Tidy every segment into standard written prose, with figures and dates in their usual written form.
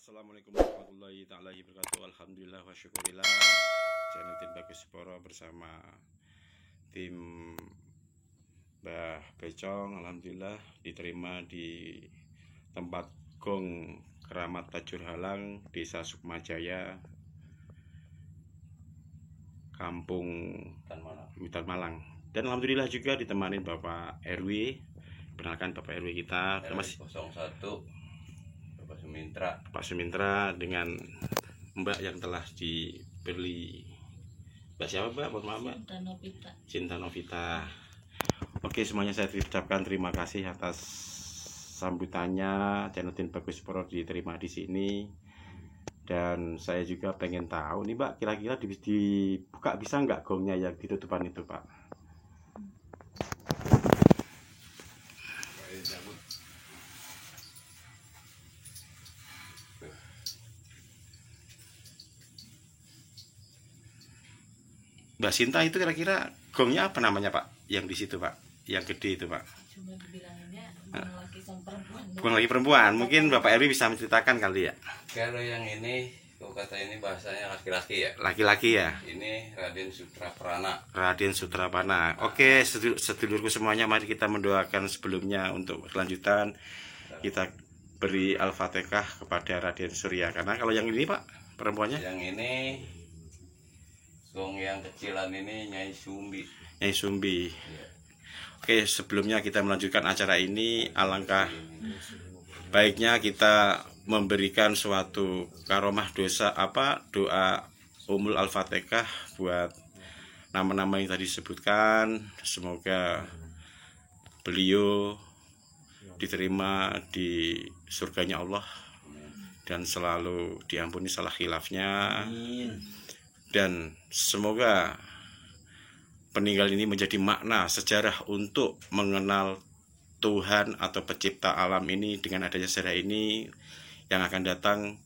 Assalamualaikum warahmatullahi taala wabarakatuh. Alhamdulillah wa syukurillah. Channel Tim Bagus Poro bersama tim Mbah Becong alhamdulillah diterima di tempat Gong Keramat Tajur Halang, Desa Sukmajaya, Kampung Hutan Malang. Dan alhamdulillah juga ditemani Bapak RW. Perkenalkan Bapak RW kita, Mas 01 Pak Sumintra dengan Mbak yang telah dibeli. Mbak siapa Mbak? Mohon maaf Mbak. Cinta Novita. Oke, semuanya saya ucapkan terima kasih atas sambutannya. Channel Tim Bagus Poro diterima di sini. Dan saya juga pengen tahu nih Mbak, kira-kira dibuka bisa nggak gongnya yang ditutupan itu Pak? Mbak Sinta itu kira-kira gongnya apa namanya Pak? Yang di situ Pak, yang gede itu Pak. Cuma dibilanginnya bukan laki sama perempuan. Bukan lagi perempuan, mungkin Bapak Eri bisa menceritakan kali ya. Kalau yang ini, kalau kata ini bahasanya laki-laki ya. Laki-laki ya. Ini Raden Sutraprana. Raden Sutraprana. Oke, sedulurku semuanya, mari kita mendoakan sebelumnya untuk kelanjutan. Kita beri Al-Fatihah kepada Raden Surya. Karena kalau yang ini Pak, perempuannya? Yang ini gong yang kecilan ini Nyai Sumbi. Nyai Sumbi. Ya. Oke, sebelumnya kita melanjutkan acara ini, alangkah baiknya kita memberikan suatu karomah doa Umul Al-Fatihah buat nama-nama yang tadi disebutkan. Semoga beliau diterima di surganya Allah dan selalu diampuni salah khilafnya. Dan semoga peninggal ini menjadi makna sejarah untuk mengenal Tuhan atau pencipta alam ini. Dengan adanya sejarah ini yang akan datang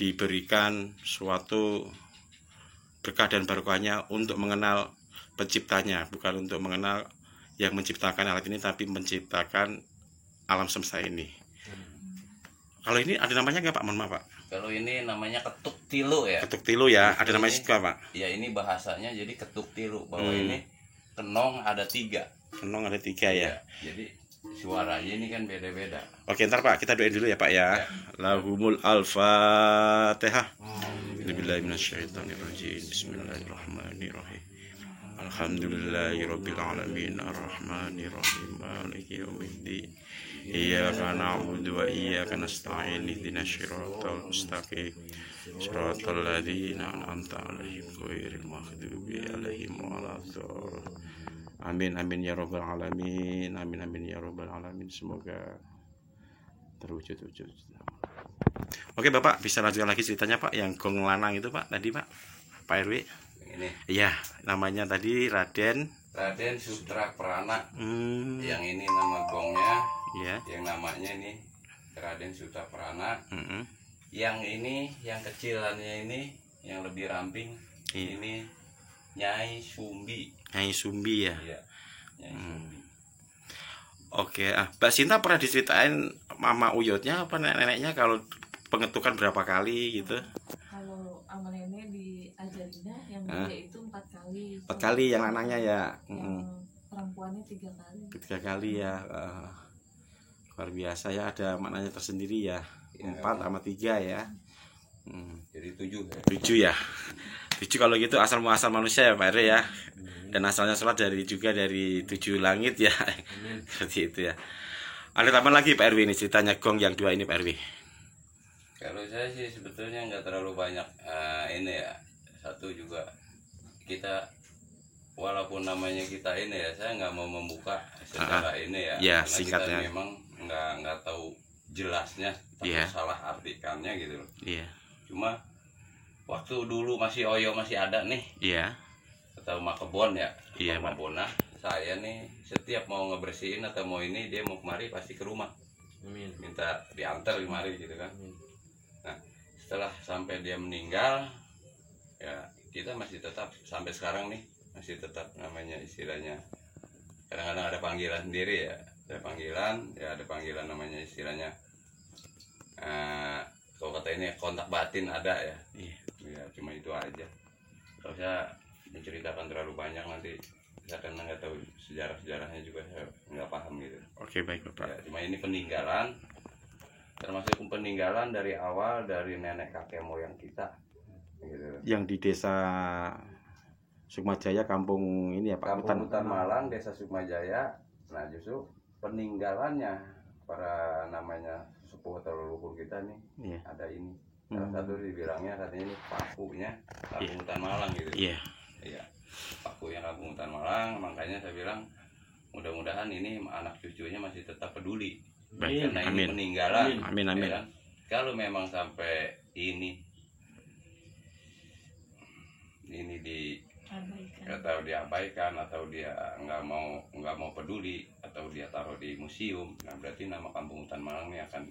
diberikan suatu berkah dan barokahnya untuk mengenal penciptanya, bukan untuk mengenal yang menciptakan alat ini, tapi menciptakan alam semesta ini. Kalau ini ada namanya nggak Pak? Mohon maaf Pak. Kalau ini namanya ketuk tilu ya. Ketuk tilu ya, ada namanya juga Pak. Ya ini bahasanya jadi ketuk tilu. Bahwa ini kenong ada 3. Kenong ada 3 ya. Jadi suaranya ini kan beda-beda. Oke, ntar Pak kita doain dulu ya Pak ya. Lahumul Al-Fatihah. Bismillahirrahmanirrahim. Bismillahirrahmanirrahim. Alhamdulillahirabbil alamin arrahmanirrahim maliki yaumiddin. Iyyaka na'budu wa iyyaka nasta'in ihdinas siratal mustaqim siratal ladzina an'amta 'alaihim ghairil maghdubi 'alaihim waladdallin. Amin amin ya rabbal alamin. Amin amin ya rabbal alamin. Semoga terwujud. Oke Bapak, bisa lanjutkan lagi ceritanya Pak, yang gong lanang itu Pak tadi Pak RW. Ini. Iya, namanya tadi Raden Sutraprana. Yang ini nama gongnya. Iya. Yang namanya ini Raden Sutraprana. Yang ini yang kecilannya ini yang lebih ramping. Iya. Ini Nyai Sumbi. Nyai Sumbi ya. Iya. Nyai Sumbi. Oke, Mbak Sinta pernah diceritain mama uyutnya apa neneknya kalau pengetukan berapa kali gitu? Kalau sama nenek diajarinnya yang dia itu 4 kali. 4 kali yang lanangnya ya. Yang perempuannya 3 kali. 3 kali ya. Luar biasa ya, ada maknanya tersendiri ya. 4 sama 3 ya. Jadi 7 ya. 7 ya. 7 kalau gitu asal muasal manusia ya Pak RW ya. Dan asalnya sholat dari 7 langit ya. Seperti itu ya. Ada tambahan lagi Pak RW ini ceritanya gong yang 2 ini Pak RW. Kalau saya sih sebetulnya nggak terlalu banyak ini ya. Satu juga kita walaupun namanya kita ini ya, saya nggak mau membuka secara ini ya. Ya, karena singkatnya. kita memang nggak tahu jelasnya, tapi salah artikannya gitu loh. Iya. Cuma waktu dulu masih Oyo masih ada nih. Iya. Atau Makebon ya. Iya, Pak. Mabona. Saya nih setiap mau ngebersihin atau mau ini dia mau kemari pasti ke rumah. Minta diantar kemari gitu kan. Nah, setelah sampai dia meninggal ya kita masih tetap sampai sekarang nih masih tetap namanya istilahnya kadang-kadang ada panggilan sendiri ya, ada panggilan namanya istilahnya kalau kata ini kontak batin ada ya. Iya. Ya cuma itu aja. Kalau saya menceritakan terlalu banyak nanti saya karena nggak tahu sejarahnya juga saya nggak paham gitu. Oke, baik Bapak. Ya, cuma ini peninggalan, termasuk peninggalan dari awal dari nenek kakek moyang kita gitu. Yang di desa Sukmajaya, kampung ini ya Pak, Kampung Hutan Malang, Desa Sukmajaya. Nah justru peninggalannya para namanya sepuh atau leluhur kita nih, Iya. ada ini. Salah satu dibilangnya katanya ini pakunya Kampung Hutan Malang gitu. Iya. Iya, pakunya Kampung Hutan Malang. Makanya saya bilang mudah-mudahan ini anak cucunya masih tetap peduli. Baik, Karena ini amin. peninggalan. Amin, amin. Ya kan? Kalau memang sampai ini Abaikan. atau diabaikan atau dia nggak mau peduli atau dia taruh di museum, nah berarti nama Kampung Hutan Malang ini akan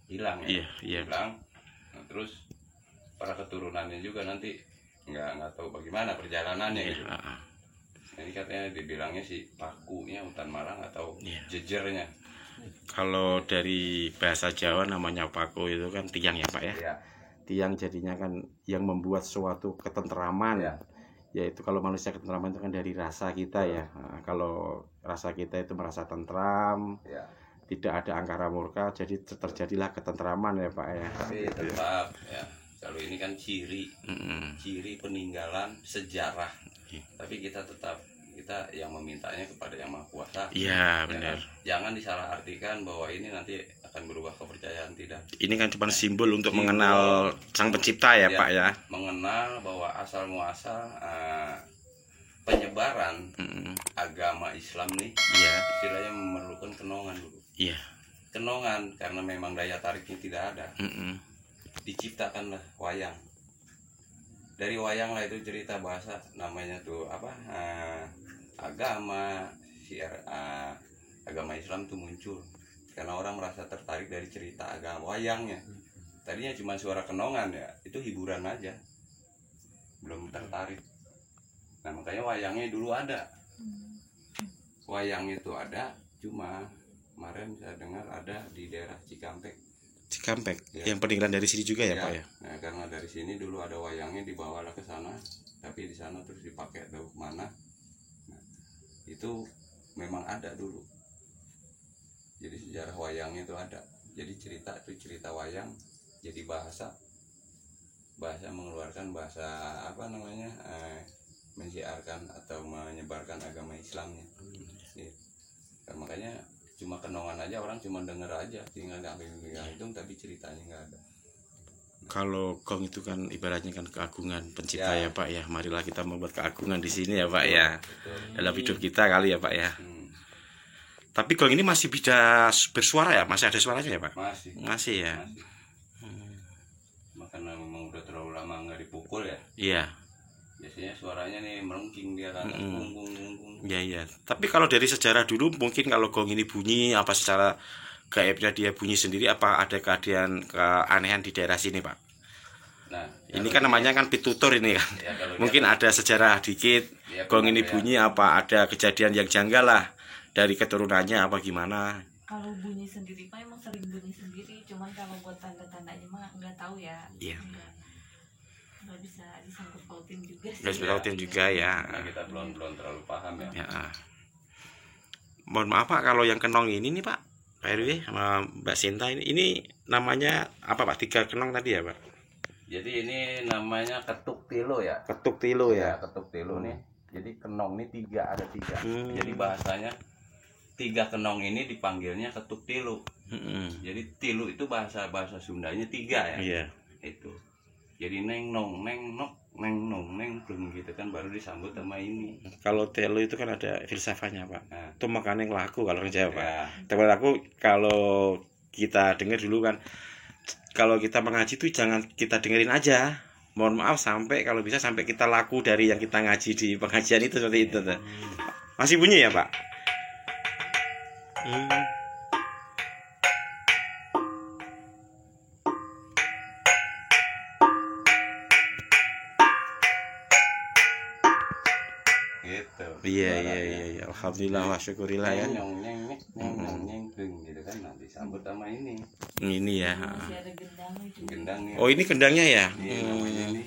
hilang ya. Iya. Hilang. Nah, terus para keturunannya juga nanti nggak tahu bagaimana perjalanannya gitu. Iya. Ini katanya dibilangnya si pakunya Hutan Malang atau Iya. jejernya. Kalau dari bahasa Jawa namanya paku itu kan tiang ya Pak ya. Ya, Tiang jadinya kan yang membuat suatu ketentraman. ya, Yaitu kalau manusia ketentraman itu kan dari rasa kita ya. Nah, kalau rasa kita itu merasa tentram, ya. tidak ada angkara murka, jadi terjadilah ketentraman ya Pak ya. Tapi tetap ya, kalau ini kan ciri peninggalan sejarah. Iya. Tapi kita yang memintanya kepada Yang Maha Kuasa. Iya Ya benar. kan? Jangan disalahartikan bahwa ini nanti akan berubah kepercayaan, tidak. Ini kan cuma simbol untuk Simbol. mengenal Sang Pencipta ya Ya. Pak ya. Mengenal bahwa asal muasal penyebaran agama Islam nih Iya. istilahnya memerlukan kenongan dulu. Iya. Kenongan karena memang daya tariknya tidak ada. Diciptakanlah wayang. Dari wayang lah itu cerita bahasa namanya tuh apa agama agama Islam tuh muncul karena orang merasa tertarik dari cerita agama wayangnya. Tadinya cuma suara kenongan ya, itu hiburan aja, belum tertarik. Nah makanya wayangnya dulu ada. Wayang itu ada, cuma kemarin saya dengar ada di daerah Cikampek. Cikampek, Ya. yang peninggalan dari sini juga ya Pak ya. Nah, karena dari sini dulu ada wayangnya, dibawalah ke sana, tapi di sana terus dipakai ke mana. Nah, itu memang ada dulu. Jadi sejarah wayangnya itu ada. Jadi cerita wayang jadi bahasa mengeluarkan bahasa apa namanya mensiarkan atau menyebarkan agama Islamnya. Ya. Nah, makanya cuma kenongan aja, orang cuma denger aja, tinggal hitung tapi ceritanya nggak ada. Kalau gong itu kan ibaratnya kan keagungan pencipta Ya. ya Pak ya. Marilah kita membuat keagungan di sini ya Pak ya. Betul. Dalam hidup kita kali ya Pak ya. Hmm, Tapi gong ini masih bisa bersuara ya? Masih ada suaranya ya Pak? masih. Masih ya. Masih. Karena memang udah terlalu lama nggak dipukul ya. Iya. Biasanya suaranya nih melengking di atas punggung. Iya. Tapi kalau dari sejarah dulu mungkin kalau gong ini bunyi apa secara gaibnya dia bunyi sendiri, apa ada keanehan di daerah sini Pak? Nah, Ini kan namanya kan pitutur ini kan. ya, kalau Mungkin dia- ada sejarah dikit. Ya, Gong ini benar, ya. bunyi apa ada kejadian yang janggal lah dari keturunannya apa gimana? Kalau bunyi sendiri Pak emang sering bunyi sendiri, cuman kalau buat tanda-tandanya mah nggak tahu ya. Iya. Nggak bisa disangkut pautin juga sih. Guys berautin juga ya. Karena kita belum terlalu paham ya. Ya. Mohon maaf Pak kalau yang kenong ini nih Pak RW sama Mbak Sinta ini namanya apa Pak? 3 kenong tadi ya Pak? Jadi ini namanya ketuk tilo ya. Ketuk tilo ya. Ketuk tilo nih. Jadi kenong nih ada tiga. Hmm. Jadi bahasanya 3 kenong ini dipanggilnya ketuk tilo. Jadi tilo itu bahasa Sundanya 3 ya. Iya. Itu. Jadi neng nong neng nok neng nong neng plung gitu kan baru disambut sama ini. Kalau telo itu kan ada filsafatnya Pak. Nah, Itu makanya yang laku kalau orang Jawa Pak. ya, Teman aku kalau kita dengar dulu kan, kalau kita mengaji itu jangan kita dengerin aja. Mohon maaf sampai kalau bisa sampai kita laku dari yang kita ngaji di pengajian itu seperti itu tuh. Masih bunyi ya Pak? gitu. Iya. Alhamdulillah wa syukurillah ya. Nyong gitu kan, nanti sambut sama ini. Ini ya. Masih ada gendangnya juga. Gendangnya. Oh, ini kendangnya ya. Iya, namanya ini.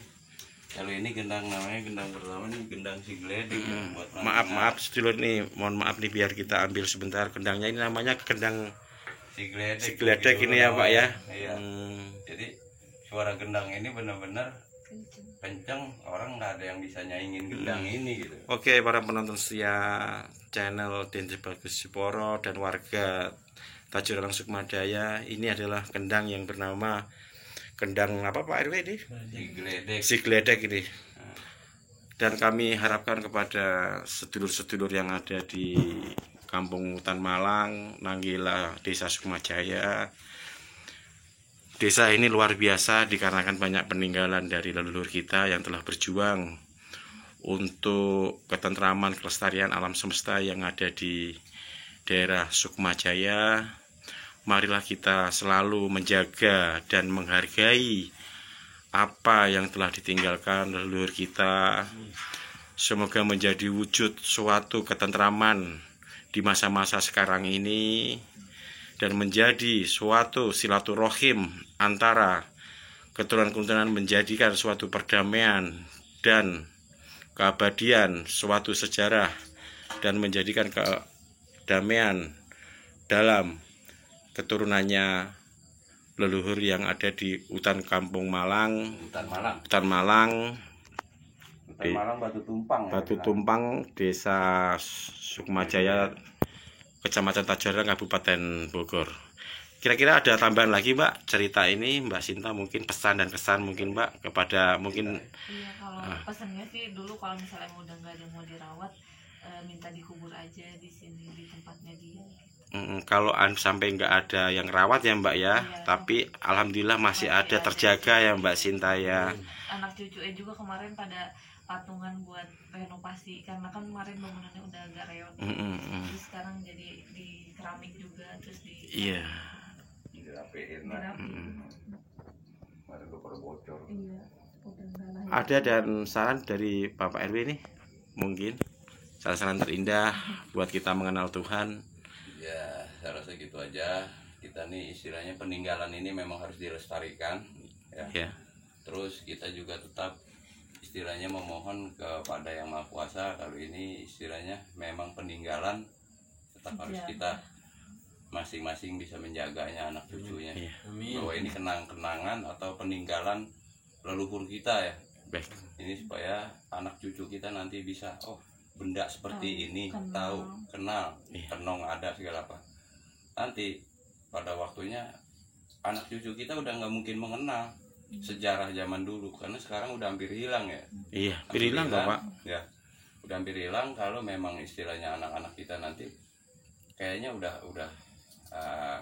Kalau ini gendang namanya gendang pertama nih gendang si geledek buat Maaf sedulur nih, mohon maaf nih biar kita ambil sebentar kendangnya. Ini namanya kendang si geledek geledek ini ya Pak ya. Iya. Jadi suara gendang ini benar-benar kenceng, orang nggak ada yang bisa nyaingin gendang ini gitu. Oke, para penonton setia channel Dense Bagus Siporo dan warga Tajuralang Sukmadaya, ini adalah kendang yang bernama kendang apa Pak RW ini? Si geledek ini. Dan kami harapkan kepada sedulur-sedulur yang ada di Kampung Hutan Malang, Nanggila, Desa Sukmajaya. Desa ini luar biasa dikarenakan banyak peninggalan dari leluhur kita yang telah berjuang untuk ketentraman kelestarian alam semesta yang ada di daerah Sukmajaya. Marilah kita selalu menjaga dan menghargai apa yang telah ditinggalkan leluhur kita. Semoga menjadi wujud suatu ketentraman di masa-masa sekarang ini dan menjadi suatu silaturahim antara keturunan-keturunan, menjadikan suatu perdamaian dan keabadian, suatu sejarah, dan menjadikan kedamaian dalam keturunannya leluhur yang ada di hutan Kampung Malang, Hutan Malang, Batu Tumpang, Desa Sukmajaya, Kecamatan Tajuralang, Kabupaten Bogor. Kira-kira ada tambahan lagi Mbak cerita ini, Mbak Sinta, mungkin pesan dan kesan mungkin Mbak kepada mungkin. Iya, kalau pesannya sih dulu kalau misalnya udah nggak ada yang mau dirawat, minta dikubur aja di sini di tempatnya dia. Kalau sampai nggak ada yang rawat ya Mbak ya, tapi alhamdulillah masih ada terjaga ya Mbak Sinta ya. Anak cucunya juga kemarin pada patungan buat renovasi karena kan kemarin bangunannya udah agak reot. Terus sekarang jadi di keramik juga, terus Iya. dirapiin. Kemarin udah pada bocor. Iya. Ada dan saran dari Bapak RW nih, mungkin saran-saran terindah buat kita mengenal Tuhan. Ya, saya rasa gitu aja. Kita nih istilahnya peninggalan ini memang harus dilestarikan ya. Terus kita juga tetap istilahnya memohon kepada Yang Maha Kuasa kalau ini istilahnya memang peninggalan, tetap harus kita masing-masing bisa menjaganya, anak cucunya. Bahwa ini kenang-kenangan atau peninggalan leluhur kita ya. Baik. Ini supaya anak cucu kita nanti bisa benda seperti ini kenal, kenong ada segala apa. Nanti pada waktunya anak cucu kita udah nggak mungkin mengenal sejarah zaman dulu karena sekarang udah hampir hilang ya. Iya, hampir hilang kok Pak. Ya, udah hampir hilang. Kalau memang istilahnya anak-anak kita nanti kayaknya udah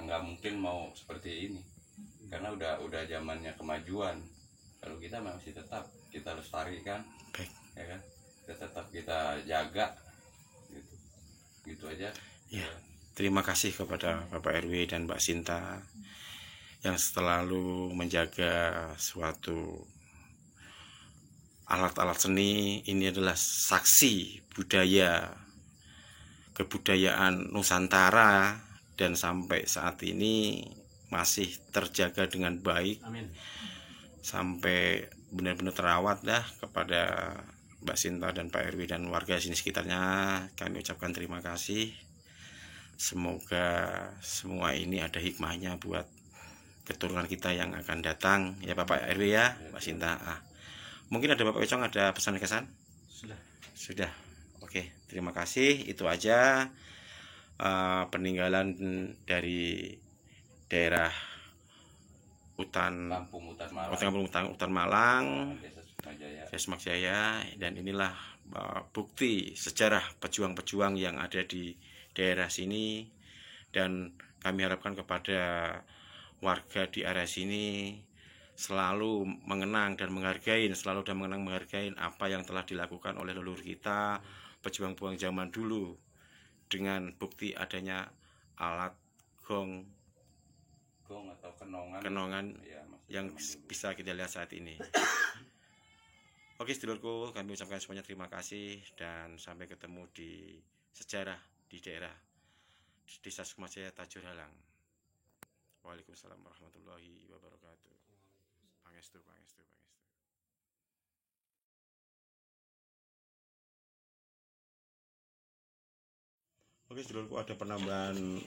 nggak mungkin mau seperti ini karena udah zamannya kemajuan. Kalau kita masih tetap kita lestarikan, ya kan? Tetap kita jaga gitu aja ya. Terima kasih kepada Bapak RW dan Mbak Sinta yang selalu menjaga suatu alat-alat seni. Ini adalah saksi budaya kebudayaan Nusantara dan sampai saat ini masih terjaga dengan baik. Amin. Sampai benar-benar terawat dah. Kepada Mbak Sinta dan Pak RW dan warga sini sekitarnya kami ucapkan terima kasih. Semoga semua ini ada hikmahnya buat keturunan kita yang akan datang ya Bapak RW ya, Mbak Sinta. Mungkin ada Bapak Econg ada pesan kesan? Sudah. Oke, terima kasih. Itu aja peninggalan dari daerah Hutan Malang, Desa Sukmajaya, dan inilah bukti sejarah pejuang-pejuang yang ada di daerah sini. Dan kami harapkan kepada warga di area sini selalu mengenang dan menghargai apa yang telah dilakukan oleh leluhur kita, pejuang-pejuang zaman dulu, dengan bukti adanya alat gong atau kenongan yang bisa kita lihat saat ini. Oke sedulurku, kami ucapkan semuanya terima kasih dan sampai ketemu di sejarah di daerah Desa Sukumajaya Tajur Halang. Waalaikumsalam warahmatullahi wabarakatuh. Pangestu, pangestu, pangestu. Oke sedulurku, ada penambahan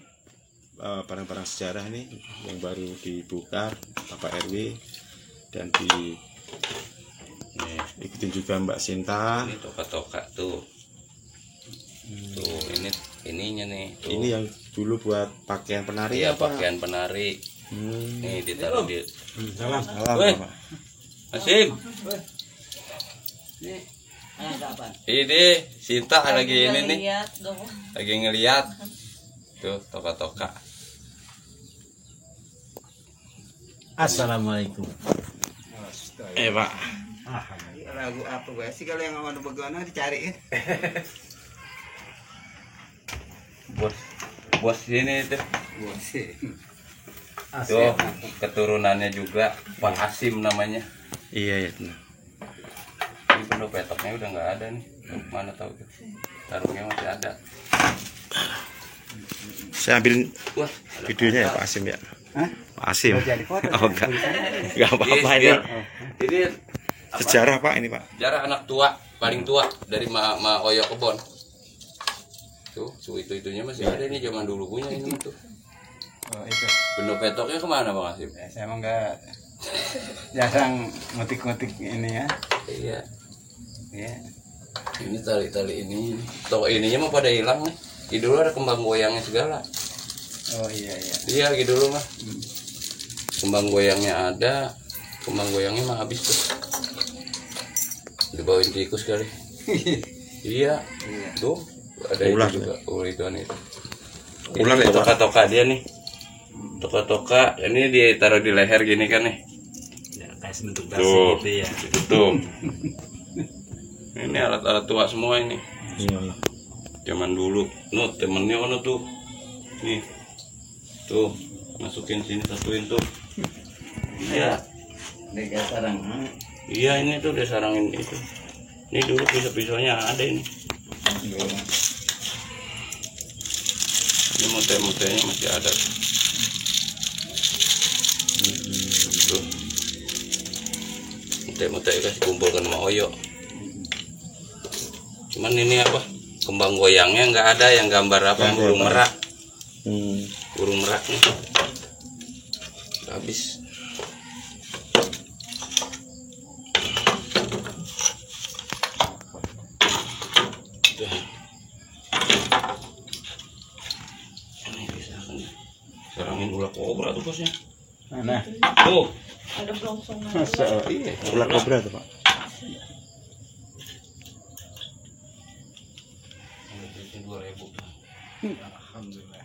barang-barang sejarah nih yang baru dibuka Bapak RW dan di nih, ikutin juga Mbak Sinta. Ini toka-toka tuh. Tuh ininya nih. Tuh. Ini yang dulu buat pakaian penari. Iya, apa? pakaian penari. Nih ditaruh di. Salam, salam, Woi. Bapak. Asim. Ini Sinta lagi ini nih. Lihat dong. Lagi ngeliat. Tuh toka-toka. Assalamualaikum. Pak. Lagu apa gue sih kalau yang awal begana dicari? Bos ini tuh. Bosih. Tuh keturunannya juga Pak Asim namanya. Iya, iya. Ini penuh petoknya udah nggak ada nih. Mana tahu tuh. Tarungnya masih ada. Saya ambil Wah, videonya ya Pak Asim ya. Hah? Pak Asim. Jadi foto. Oh, enggak. Enggak apa-apa ini. Ini Sejarah Pak ini Pak. sejarah anak tua, paling tua dari Ma Oyo Kebon. Tuh, itu-itunya masih ada nih zaman dulu punya ini tuh. Oh itu. Penuh petoknya kemana Bang Asim? Ya, saya emang nggak jarang ngotik-ngotik ini ya. Iya. Ya. Ini tali-tali ini. Toko ininya mah pada hilang nih. Di dulu ada kembang goyangnya segala. Oh iya iya. Iya gitu dulu mah. Kembang goyangnya ada. Kembang goyangnya mah habis tuh. Dibawain tikus kali. Iya. Tuh ada Ular, itu juga. Oh itu nih. Ular ya, Pak? Toka-toka dia nih. Toka-toka ini ditaruh di leher gini kan nih. Ya, kayak bentuk Tuh. gitu ya. Tuh. Ini alat-alat tua semua ini. Iya. Zaman dulu. Nuh temennya kan tuh. Nih. Tuh. Masukin sini satuin tuh. Iya. Dekat sarang. Iya ini tuh udah sarangin itu. Ini dulu pisau-pisaunya ada ini. Ini mute-mutenya masih ada. Tuh. Mute-mute kasih kumpulkan sama Oyo. Cuman ini apa? Kembang goyangnya nggak ada yang gambar apa? Nggak ada, Burung Pak. merak. Hmm. Burung merak nih. Habis. Sarangin ular kobra tuh bosnya. Mana? Tuh. Ada blongsongan. Masa Iya. Ular kobra tuh Pak. Ini 2.000. Alhamdulillah.